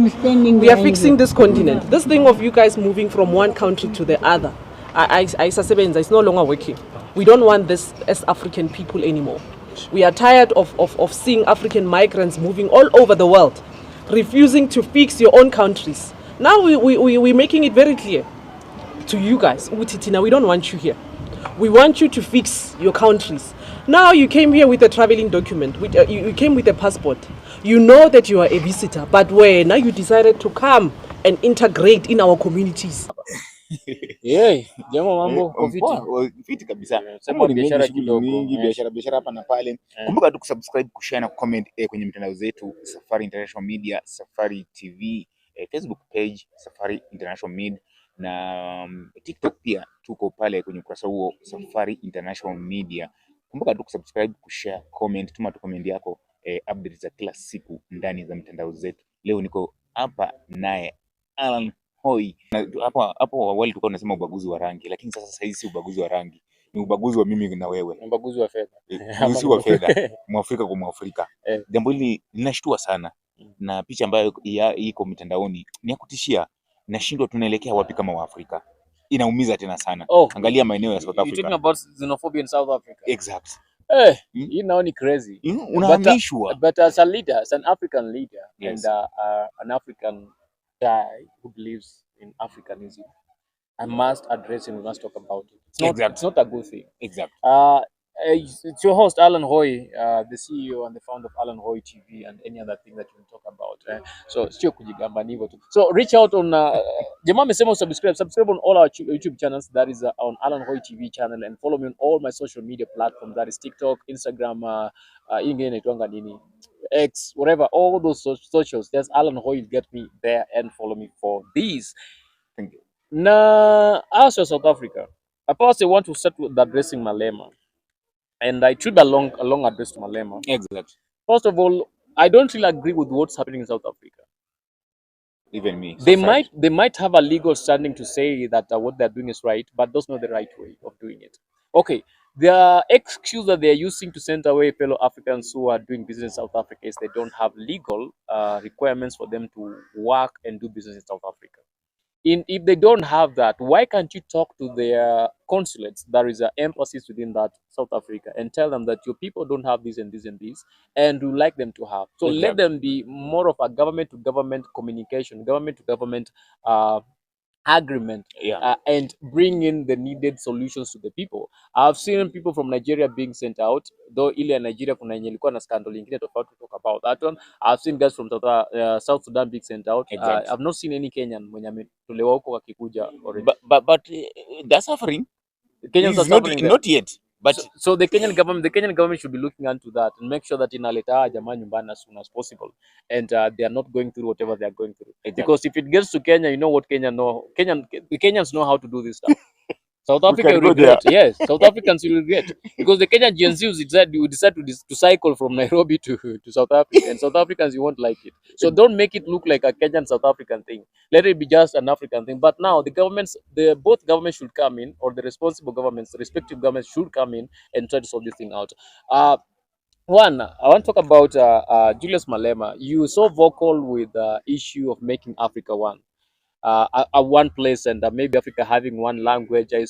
understanding. We are fixing this continent. This thing of you guys moving from one country to the other, it's no longer working. We don't want this as African people anymore. We are tired of seeing African migrants moving all over the world, refusing to fix your own countries. Now we're making it very clear to you guys, Utitina, we don't want you here. We want you to fix your countries. Now you came here with a traveling document. You came with a passport. You know that you are a visitor, but now you decided to come and integrate in our communities. Jambo mambo fiti kabisa. Sema biashara kidogo. Mingi biashara hapa na pale. Kumbuka tu kusubscribe, kushare na comment kwenye mitandao zetu Safari International Media, Safari TV, Facebook page Safari International Media na TikTok pia tuko pale kwenye ukurasa huo Safari International Media. Kumbuka tu kusubscribe, kushare, comment, tuma tu comment yako updates za kila siku ndani za mitandao zetu. Leo niko hapa naye Alan Hoi. Hapo awali tulikuwa tunasema ubaguzi wa rangi, lakini sasa hizi si ubaguzi wa rangi, ni ubaguzi wa mimi na wewe, ubaguzi wa fedha. Ubaguzi wa fedha, Mwafrika kwa Mwafrika. Jambo hili linashtua sana, na picha ambayo iko mitandaoni ni ya kutishia. Nashindwa tunaelekea wapi kama Waafrika, inaumiza tena sana. Angalia maeneo ya South Africa. You talking about xenophobia in South Africa? Exact. You know, ni crazy. Unahamishwa. But as a leader, as an African leader, yes, and an African guy who believes in Africanism, I must address him. We must talk about it. It's not a good thing. Exactly. It's your host Alan Hoi, the CEO and the founder of Alan Hoi TV and any other thing that you can talk about. So sio kujigamba ni hivyo tu. So reach out on jamaa amesema subscribe on all our YouTube channels. That is on Alan Hoi TV channel, and follow me on all my social media platforms. That is TikTok, Instagram, ingine inaitwanga nini, X, whatever, all those socials. There's Alan Hoi. You get me there and follow me for these. Thank you. Now, as for South Africa, I personally want to start with addressing Malema. And I treat a long address to Malema. Exactly. First of all, I don't really agree with what's happening in South Africa. Even me. They might have a legal standing to say that what they're doing is right, but that's not the right way of doing it. Okay, the excuse that they're using to send away fellow Africans who are doing business in South Africa is they don't have legal requirements for them to work and do business in South Africa. If they don't have that, why can't you talk to their consulates, there is an embassy within that South Africa, and tell them that your people don't have this and this and this, and you like them to have. So let them be more of a government-to-government communication, government-to-government agreement, and bring in the needed solutions to the people. I've seen people from Nigeria being sent out, though ile Nigeria kuna yenye ilikuwa na scandal ingine tofauti to talk about that one. I've seen guys from South Sudan being sent out. I've not seen any Kenyan mwenye ametolewa huko wakikuja already. But they're suffering. Kenyans are suffering not yet. But so the Kenyan government should be looking into that and make sure that inaleta jamaa nyumbani as soon as possible, and they are not going through whatever they are going through. Because if it gets to Kenya, you know what the Kenyans know how to do this stuff. South Africa will regret. Yes, South Africans will regret, because the Kenyan Gen Z will decide to cycle from Nairobi to South Africa, and South Africans, you won't like it. So don't make it look like a Kenyan South African thing. Let it be just an African thing. But now both governments should come in, or the responsible governments, the respective governments should come in and try to sort this thing out. One, I want to talk about Julius Malema. You so vocal with the issue of making Africa one. One place, and maybe Africa having one language. I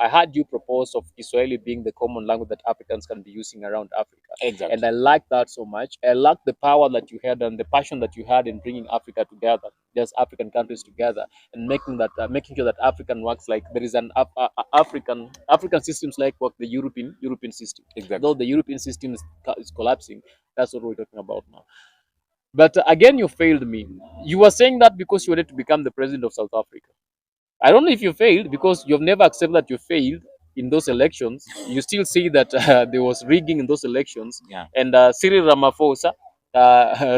heard you propose of Kiswahili being the common language that Africans can be using around Africa. Exactly. And I like that so much. I like the power that you had and the passion that you had in bringing Africa together, just African countries together, and making sure that African works like there is an African systems like what the European system. Exactly. Though the European system is collapsing, that's what we're talking about now. But again, you failed me. You were saying that because you wanted to become the president of South Africa. I don't know if you failed, because you've never accepted that you failed in those elections. You still say that there was rigging in those elections. Yeah. And Cyril Ramaphosa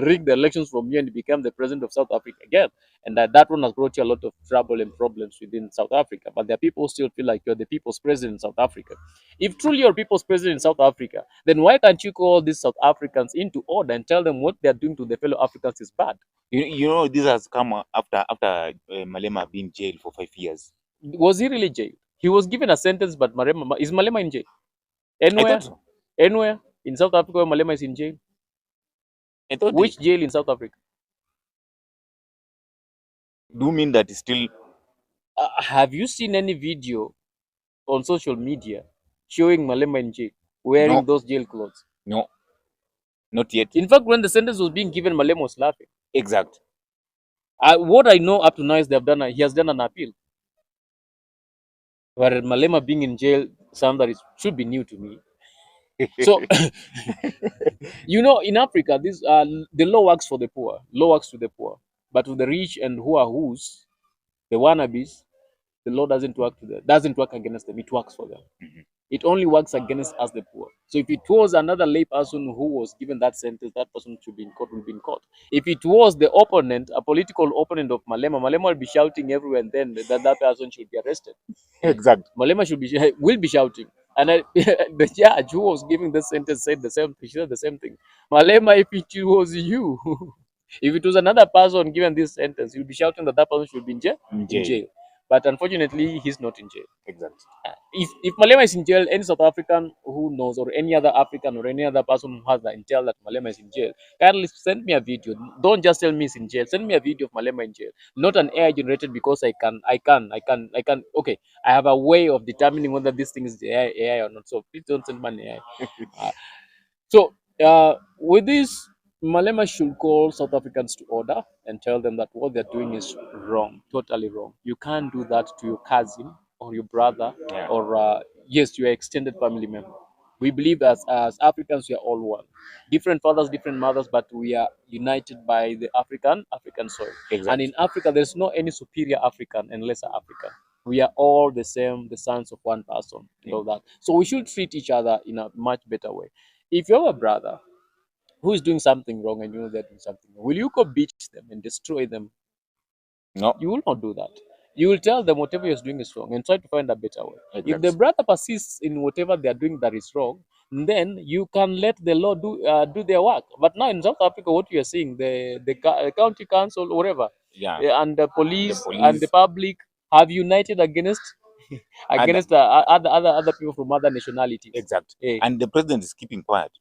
rigged the elections from you and became the president of South Africa again. And that one has brought you a lot of trouble and problems within South Africa. But there are people who still feel like you're the people's president in South Africa. If truly you're people's president in South Africa, then why can't you call these South Africans into order and tell them what they're doing to the fellow Africans is bad? You know, this has come after Malema being jailed for 5 years. Was he really jailed? He was given a sentence, but is Malema in jail? Anywhere? I thought so. Anywhere in South Africa where Malema is in jail? Which jail in South Africa? Do you mean that it's still Have you seen any video on social media showing Malema in jail wearing no, those jail clothes? no, not yet. In fact, when the sentence was being given, Malema was laughing. Exact. What I know up to now is he has done an appeal. Where Malema being in jail, something that should be new to me. So, in Africa, the law works for the poor, law works to the poor, but to the rich and who are who's, the wannabes, the law doesn't work against them. It works for them. Mhm. It only works against us, the poor. So if it was another lay person who was given that sentence, that person should be in court, will be in court. If it was the opponent, a political opponent of Malema, Malema will be shouting everywhere, and then that person should be arrested. Exact. Malema will be shouting. And the judge who was giving the sentence said the same. She said the same thing. Malema, if it was you, if it was another person given this sentence, you'll be shouting that person should be in jail. In In jail. jail. But unfortunately, he's not in jail. Exact. If Malema is in jail, any South African who knows, or any other African, or any other person who has the intel that Malema is in jail, kindly send me a video. Don't just tell me he's in jail. Send me a video of Malema in jail, not an AI generated, because I can. Okay, I have a way of determining whether this thing is AI or not. So please don't send me an AI. With this, Malema should call South Africans to order and tell them that what they're doing is wrong, totally wrong. You can't do that to your cousin or your brother, Yeah. or yes, your extended family member. We believe that as Africans, we are all one. Different fathers, different mothers, but we are united by the African soil. Exact. And in Africa, there's no any superior African and lesser African. We are all the same, the sons of one person. Yeah. All that. So we should treat each other in a much better way. If you have a brother who is doing something wrong and you know they're doing something wrong, will you go beat them and destroy them? No. You will not do that. You will tell them whatever you're doing is wrong and try to find a better way. If Exactly. the brother persists in whatever they are doing that is wrong, then you can let the law do their work. But now in South Africa, what you are seeing, the county council, or whatever, Yeah. and the police, The and the police. public have united against other people from other nationalities. Exact. Eh. And the president is keeping quiet.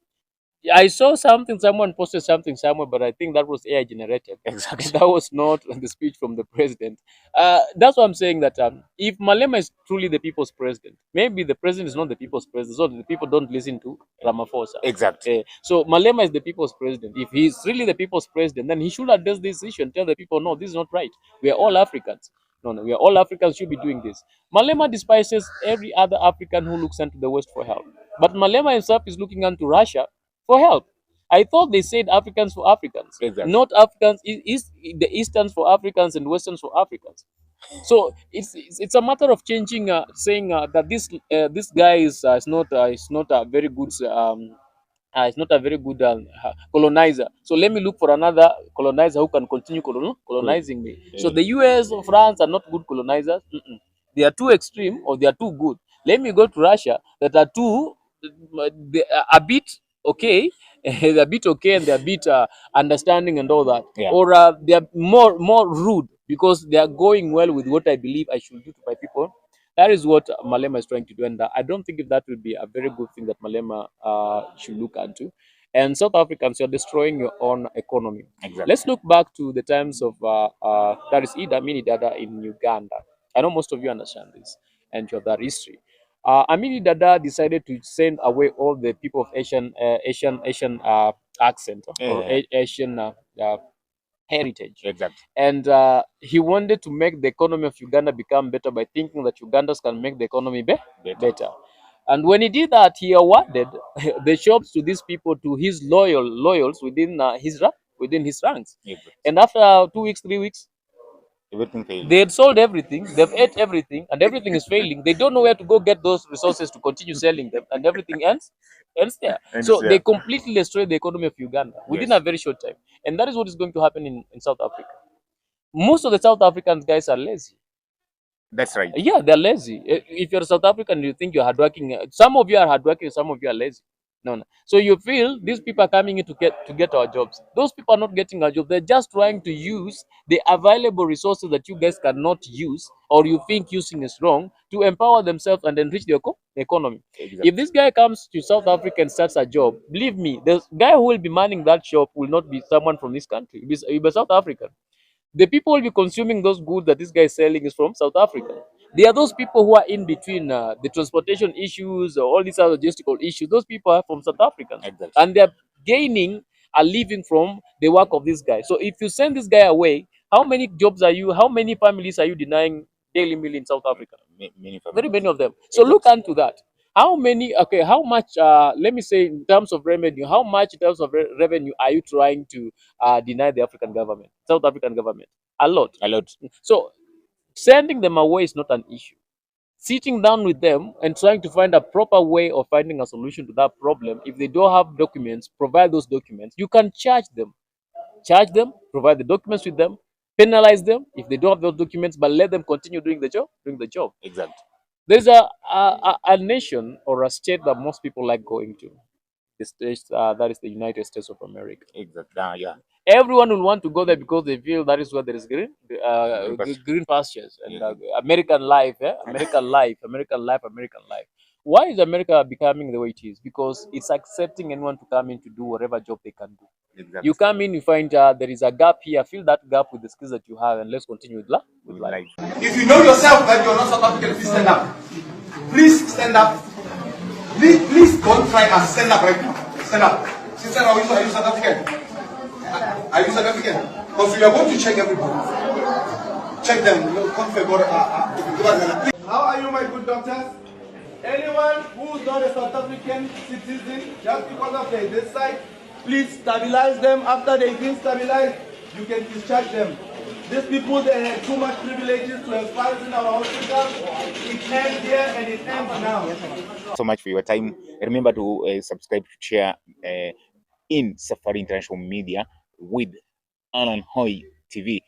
I saw something, someone posted something somewhere, but I think that was AI generated. Exactly. That was not the speech from the president. That's why I'm saying that if Malema is truly the people's president, maybe the president is not the people's president, so the people don't listen to Ramaphosa. Exact. So Malema is the people's president. If he's really the people's president, then he should address this issue and tell the people, no, this is not right. We are all Africans. No, we are all Africans, should be doing this. Malema despises every other African who looks into the West for help. But Malema himself is looking into Russia for help. I thought they said Africans for Africans, Exactly. not Africans. The Easterns for Africans and Westerns for Africans. So it's a matter of changing, saying that this guy is not a very good it's not a very good colonizer. So let me look for another colonizer who can continue colonizing me. So the US or France are not good colonizers. They are too extreme or they are too good. Let me go to Russia that are they are a bit okay. They're a bit okay, and they're a bit understanding and all that. Yeah. Or they are more rude because they are going well with what I believe I should do to my people. That is what Malema is trying to do, and I don't think if that would be a very good thing that Malema should look into. And South Africans, you're destroying your own economy. Exactly. Let's look back to the times of that is Idi Amin Dada in Uganda. I know most of you understand this and you have that history. Amin Dada decided to send away all the people of Asian accent, or Asian heritage. Exactly. And he wanted to make the economy of Uganda become better by thinking that Ugandans can make the economy better. And when he did that, he awarded the shops to these people, to his loyals within his ranks. Exactly. And after 2 weeks, 3 weeks, Everything failed. they had sold everything, they've ate everything, and everything is failing. They don't know where to go get those resources to continue selling them, and everything ends there. Ends So there. they completely destroyed the economy of Uganda within Yes. a very short time. And that is what is going to happen in South Africa. Most of the South African guys are lazy. That's right. Yeah, they're lazy. If you're South African, you think you're hardworking. Some of you are hardworking, some of you are lazy. No. So you feel these people are coming in to get our jobs. Those people are not getting our jobs. They're just trying to use the available resources that you guys cannot use, or you think using is wrong, to empower themselves and enrich the economy. Exactly. If this guy comes to South Africa and starts a job, believe me, the guy who will be manning that shop will not be someone from this country. He'll be South African. The people will be consuming those goods that this guy is selling is from South Africa. They are those people who are in between the transportation issues or all these other logistical issues. Those people are from South Africa, Exactly. and they are gaining a living from the work of this guy. So if you send this guy away, how many jobs are you? How many families are you denying daily meal in South Africa? Many Very families. many of them. So look into that. How many? Okay, how much? Let me say in terms of revenue. How much in terms of revenue are you trying to deny the African government, South African government? A lot. A lot. So sending them away is not an issue. Sitting down with them and trying to find a proper way of finding a solution to that problem. If they don't have documents, provide those documents. You can charge them. Charge them, provide the documents with them, penalize them if they don't have those documents, but let them continue doing the job. Doing the job. Exactly. There's a nation or a state that most people like going to. The states that is the United States of America. Exactly. Yeah. Everyone will want to go there because they feel that is where there is Green pasture. green pastures and Yeah. American life, American life, American life, American life. Why is America becoming the way it is? Because it's accepting anyone to come in to do whatever job they can do. Exactly. You come in, you find there is a gap here, fill that gap with the skills that you have, and let's continue with life. If you know yourself that you're not South African, please stand up. Please stand up. Please don't try and stand up right now. Stand up. Sister, are you South African? Are you South African? Because we are going to check everybody. Check them. How are you, my good doctors? Anyone who is not a South African citizen, just because of this side, please stabilize them. After they've been stabilized, you can discharge them. These people, they have too much privileges to have files in our hospital. It ends here and it ends now. So much for your time. Remember to subscribe, to share in Safari International Media with Alan Hoy TV.